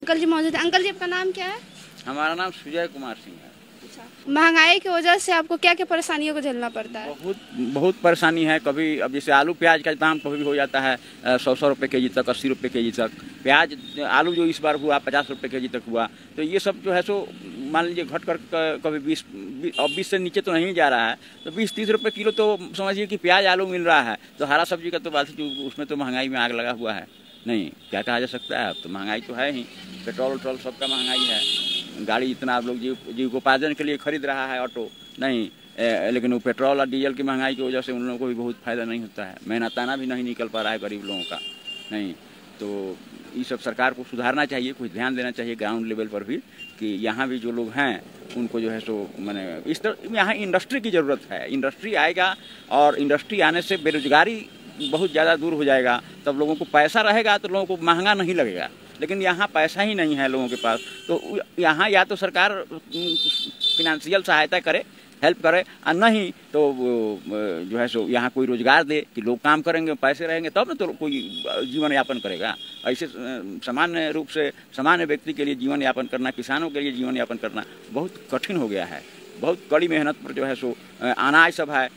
Uncle जी मौजूद है। Uncle जी आपका नाम क्या है? हमारा नाम सुजय कुमार सिंह है। अच्छा, महंगाई की वजह से आपको क्या क्या परेशानियों को झेलना पड़ता है? बहुत परेशानी है। कभी अब जैसे आलू प्याज का दाम कभी हो जाता है 100 रुपये के जी तक, 80 रुपये के जी तक। प्याज आलू जो इस बार हुआ 50 रुपये के जी तक हुआ। तो ये सब जो है सो मान लीजिए घट कर कभी 20 से नीचे तो नहीं जा रहा है, तो 20-30 रुपये किलो तो समझिए कि प्याज आलू मिल रहा है। तो हरा सब्जी का तो बात उसमें तो महंगाई में आग लगा हुआ है। नहीं क्या कहा जा सकता है, अब तो महंगाई तो है ही। पेट्रोल वेट्रोल सबका महंगाई है। गाड़ी इतना आप लोग जीविकोपार्जन के लिए खरीद रहा है ऑटो, नहीं लेकिन वो पेट्रोल और डीजल की महंगाई की वजह से उन लोगों को भी बहुत फ़ायदा नहीं होता है। मेहनताना भी नहीं निकल पा रहा है गरीब लोगों का। नहीं तो ये सब सरकार को सुधारना चाहिए, कुछ ध्यान देना चाहिए ग्राउंड लेवल पर भी, कि यहाँ भी जो लोग हैं उनको जो है सो मैंने इस तरह यहाँ इंडस्ट्री की ज़रूरत है। इंडस्ट्री आएगा और इंडस्ट्री आने से बेरोजगारी बहुत ज़्यादा दूर हो जाएगा। तब लोगों को पैसा रहेगा तो लोगों को महंगा नहीं लगेगा। लेकिन यहाँ पैसा ही नहीं है लोगों के पास, तो यहाँ या तो सरकार फिनेंशियल सहायता करे, हेल्प करे, और नहीं तो जो है सो यहाँ कोई रोजगार दे कि लोग काम करेंगे, पैसे रहेंगे तब ना तो कोई जीवन यापन करेगा। ऐसे सामान्य रूप से सामान्य व्यक्ति के लिए जीवन यापन करना, किसानों के लिए जीवन यापन करना बहुत कठिन हो गया है। बहुत कड़ी मेहनत पर जो है सो अनाज सब है,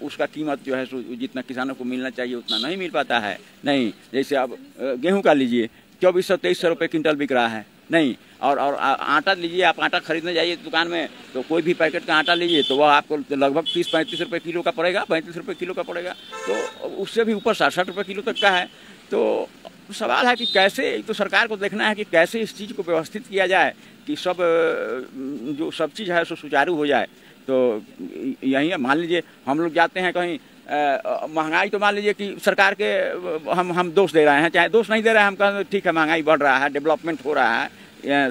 उसका कीमत जो है सो जितना किसानों को मिलना चाहिए उतना नहीं मिल पाता है। नहीं जैसे अब गेहूं का लीजिए 2400-2300 रुपये क्विंटल बिक रहा है। नहीं और आटा लीजिए, आप आटा खरीदने जाइए दुकान में तो कोई भी पैकेट का आटा लीजिए तो वह आपको लगभग 30-35 रुपये किलो का पड़ेगा, 35 रुपये किलो का पड़ेगा। तो उससे भी ऊपर 60-60 रुपये किलो तक का है। तो सवाल है कि कैसे, तो सरकार को देखना है कि कैसे इस चीज़ को व्यवस्थित किया जाए कि सब चीज़ है सो सुचारू हो जाए। तो यही है, मान लीजिए हम लोग जाते हैं कहीं, महंगाई तो मान लीजिए कि सरकार के हम दोष दे रहे हैं, चाहे दोष नहीं दे रहे हैं, हम कहते ठीक है महंगाई बढ़ रहा है, डेवलपमेंट हो रहा है,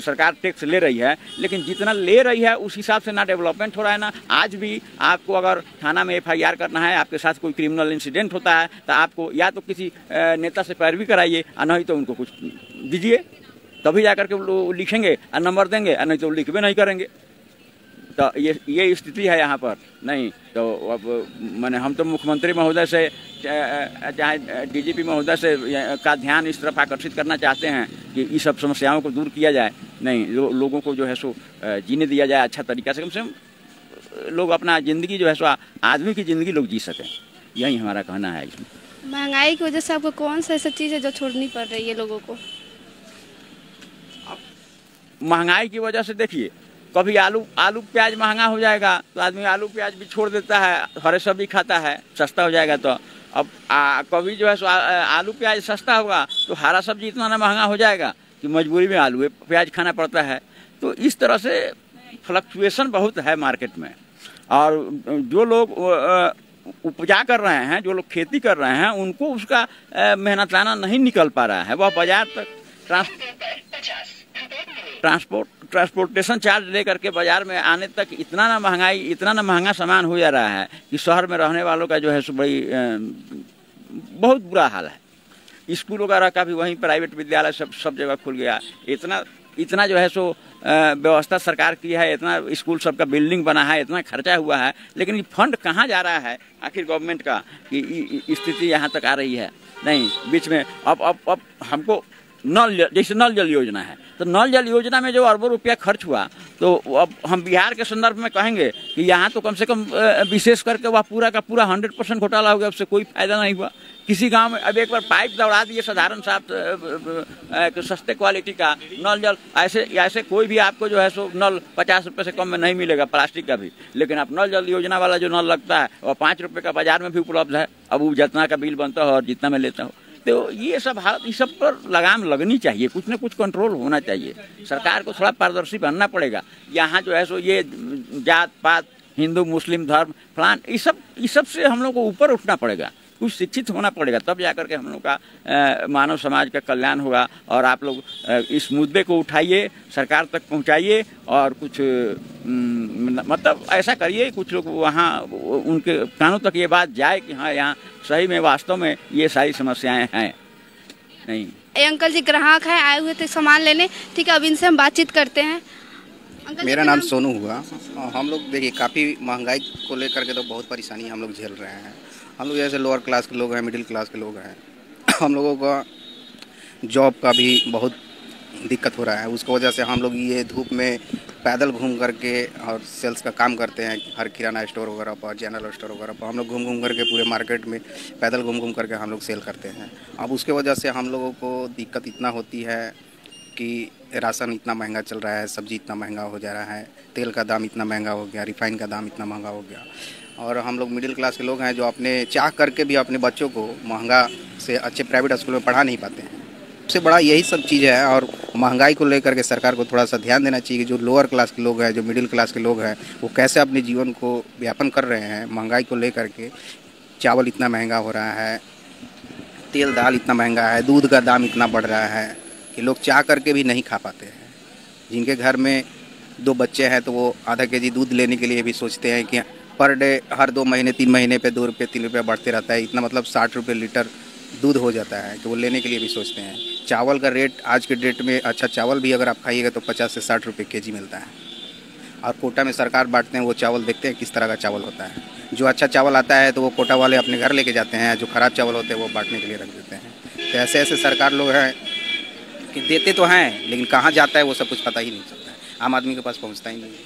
सरकार टैक्स ले रही है, लेकिन जितना ले रही है उस हिसाब से ना डेवलपमेंट हो रहा है ना। आज भी आपको अगर थाना में FIR करना है, आपके साथ कोई क्रिमिनल इंसिडेंट होता है तो आपको या तो किसी नेता से पैरवी कराइए और नहीं तो उनको कुछ दीजिए, तभी जाकर के वो लिखेंगे और नंबर देंगे, और नहीं तो लिखबे नहीं करेंगे। तो ये स्थिति है यहाँ पर। नहीं तो अब मैंने हम तो मुख्यमंत्री महोदय से चाहे DGP महोदय से का ध्यान इस तरफ आकर्षित करना चाहते हैं कि इस सब समस्याओं को दूर किया जाए। नहीं लोगों को जो है सो जीने दिया जाए अच्छा तरीका से, कम से कम लोग अपना ज़िंदगी जो है सो आदमी की ज़िंदगी लोग जी सकें। यही हमारा कहना है इसमें। महंगाई की वजह से आपको कौन सा ऐसा चीज़ है जो छोड़नी पड़ रही है लोगों को? महंगाई की वजह से देखिए, कभी आलू प्याज महंगा हो जाएगा तो आदमी आलू प्याज भी छोड़ देता है, हरे सब्जी खाता है, सस्ता हो जाएगा। तो अब कभी जो है सो आलू प्याज सस्ता होगा तो हरा सब्जी इतना ना महंगा हो जाएगा कि मजबूरी में आलू प्याज खाना पड़ता है। तो इस तरह से फ्लक्चुएशन बहुत है मार्केट में। और जो लोग उपजा कर रहे हैं, जो लोग खेती कर रहे हैं, उनको उसका मेहनताना नहीं निकल पा रहा है। वह बाजार तक ट्रांसपोर्टेशन चार्ज लेकर के बाजार में आने तक इतना ना महंगा सामान हो जा रहा है कि शहर में रहने वालों का जो है सो भाई बहुत बुरा हाल है। स्कूल वगैरह का भी वहीं प्राइवेट विद्यालय सब जगह खुल गया। इतना जो है सो व्यवस्था सरकार की है, इतना स्कूल सबका बिल्डिंग बना है, इतना खर्चा हुआ है, लेकिन ये फंड कहाँ जा रहा है आखिर गवर्नमेंट का कि स्थिति यहाँ तक आ रही है। नहीं बीच में अब हमको जैसे नल जल योजना है, तो नल जल योजना में जो अरबों रुपया खर्च हुआ, तो अब हम बिहार के संदर्भ में कहेंगे कि यहाँ तो कम से कम विशेष करके वह पूरा का पूरा 100% घोटाला हो गया, उससे कोई फायदा नहीं हुआ किसी गांव में। अब एक बार पाइप दौड़ा दिए साधारण साफ सस्ते क्वालिटी का नल जल, ऐसे कोई भी आपको जो है सो नल 50 रुपये से कम में नहीं मिलेगा, प्लास्टिक का भी। लेकिन अब नल जल योजना वाला जो नल लगता है वह 5 रुपये का बाजार में भी उपलब्ध है। अब वो जितना का बिल बनता हो और जितना में लेता हो, तो ये सब पर लगाम लगनी चाहिए, कुछ न कुछ कंट्रोल होना चाहिए। सरकार को थोड़ा पारदर्शी बनना पड़ेगा। यहाँ जो है सो ये जात पात, हिंदू मुस्लिम धर्म फलान, इस सब से हम लोग को ऊपर उठना पड़ेगा, कुछ शिक्षित होना पड़ेगा, तब जाकर के हम लोग का मानव समाज का कल्याण होगा। और आप लोग इस मुद्दे को उठाइए, सरकार तक पहुँचाइए और कुछ मतलब ऐसा करिए कुछ लोग वहाँ उनके कानों तक ये बात जाए कि हाँ यहाँ सही में वास्तव में ये सारी समस्याएं हैं। नहीं ये अंकल जी ग्राहक है, आए हुए थे सामान लेने, ठीक है, अब इनसे हम बातचीत करते हैं। मेरा नाम सोनू हुआ। हम लोग देखिए काफ़ी महंगाई को लेकर के तो बहुत परेशानी हम लोग झेल रहे हैं। हम लोग जैसे लोअर क्लास के लोग हैं, मिडिल क्लास के लोग हैं, हम लोगों का जॉब का भी बहुत दिक्कत हो रहा है। उसकी वजह से हम लोग ये धूप में पैदल घूम करके और सेल्स का काम करते हैं, हर किराना स्टोर वगैरह पर, जनरल स्टोर वगैरह पर हम लोग घूम घूम करके पूरे मार्केट में पैदल घूम घूम करके हम लोग सेल करते हैं। अब उसके वजह से हम लोगों को दिक्कत इतना होती है कि राशन इतना महंगा चल रहा है, सब्ज़ी इतना महंगा हो जा रहा है, तेल का दाम इतना महंगा हो गया, रिफाइन का दाम इतना महंगा हो गया। और हम लोग मिडिल क्लास के लोग हैं जो अपने चाह करके भी अपने बच्चों को महंगा से अच्छे प्राइवेट स्कूल में पढ़ा नहीं पाते हैं। सबसे बड़ा यही सब चीज़ है। और महंगाई को लेकर के सरकार को थोड़ा सा ध्यान देना चाहिए कि जो लोअर क्लास के लोग हैं, जो मिडिल क्लास के लोग हैं, वो कैसे अपने जीवन को व्यापन कर रहे हैं। महंगाई को लेकर के चावल इतना महंगा हो रहा है, तेल दाल इतना महंगा है, दूध का दाम इतना बढ़ रहा है कि लोग चाह करके भी नहीं खा पाते हैं। जिनके घर में 2 बच्चे हैं तो वो आधा केजी दूध लेने के लिए भी सोचते हैं कि पर डे हर 2 महीने 3 महीने पे 2 रुपये 3 रुपये बढ़ते रहता है, इतना मतलब 60 रुपये लीटर दूध हो जाता है कि वो लेने के लिए भी सोचते हैं। चावल का रेट आज के डेट में, अच्छा चावल भी अगर आप खाइएगा तो 50 से 60 रुपये केजी मिलता है। और कोटा में सरकार बांटते हैं, वो चावल देखते हैं किस तरह का चावल होता है। जो अच्छा चावल आता है तो वो कोटा वाले अपने घर लेके जाते हैं, जो ख़राब चावल होते हैं वो बांटने के लिए रख देते हैं। तो ऐसे ऐसे सरकार लोग हैं कि देते तो हैं, लेकिन कहाँ जाता है वो सब कुछ पता ही नहीं चलता है, आम आदमी के पास पहुँचता ही नहीं है।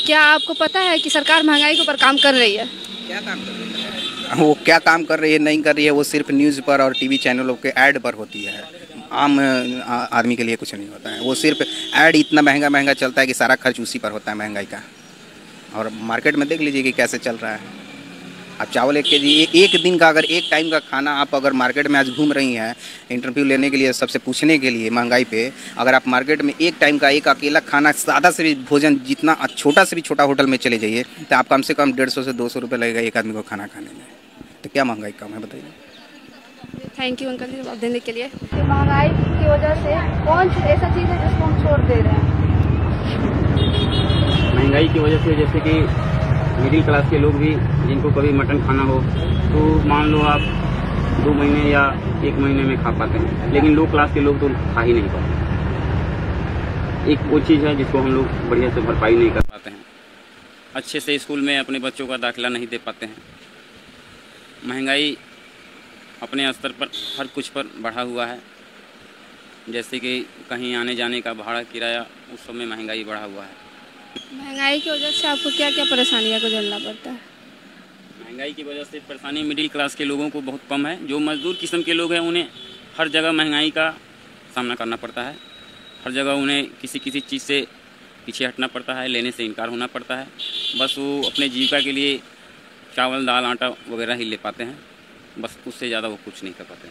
क्या आपको पता है कि सरकार महंगाई के ऊपर काम कर रही है? क्या काम कर रही है? वो क्या काम कर रही है नहीं कर रही है, वो सिर्फ न्यूज़ पर और टीवी चैनलों के ऐड पर होती है। आम आदमी के लिए कुछ नहीं होता है। वो सिर्फ ऐड इतना महंगा महंगा चलता है कि सारा खर्च उसी पर होता है महंगाई का। और मार्केट में देख लीजिए कि कैसे चल रहा है। अब चावल 1 केजी, एक दिन का अगर एक टाइम का खाना आप अगर मार्केट में आज घूम रही हैं इंटरव्यू लेने के लिए, सबसे पूछने के लिए महंगाई पे, अगर आप मार्केट में एक टाइम का एक अकेला खाना, सादा से भी भोजन, जितना छोटा से भी छोटा होटल में चले जाइए तो आप कम से कम 150 से 200 रुपये लगेगा एक आदमी को खाना खाने में। तो क्या महंगाई कम है बताइए। थैंक यू अंकल जी जवाब देने के लिए। महंगाई की वजह से कौन सी ऐसा चीज़ है जिसको हम छोड़ दे रहे हैं? महंगाई की वजह से जैसे कि मिडिल क्लास के लोग भी, जिनको कभी मटन खाना हो तो मान लो आप 2 महीने या 1 महीने में खा पाते हैं, लेकिन लो क्लास के लोग तो खा ही नहीं पाते। एक वो चीज़ है जिसको हम लोग बढ़िया से भरपाई नहीं कर पाते हैं, अच्छे से स्कूल में अपने बच्चों का दाखिला नहीं दे पाते हैं। महंगाई अपने स्तर पर हर कुछ पर बढ़ा हुआ है, जैसे कि कहीं आने जाने का भाड़ा किराया, उस सब में महंगाई बढ़ा हुआ है। महंगाई की वजह से आपको क्या क्या परेशानियों को झेलना पड़ता है? महंगाई की वजह से परेशानी मिडिल क्लास के लोगों को बहुत कम है। जो मजदूर किस्म के लोग हैं उन्हें हर जगह महंगाई का सामना करना पड़ता है। हर जगह उन्हें किसी किसी चीज़ से पीछे हटना पड़ता है, लेने से इनकार होना पड़ता है। बस वो अपने जीविका के लिए चावल दाल आटा वगैरह ही ले पाते हैं, बस उससे ज़्यादा वो कुछ नहीं कर पाते।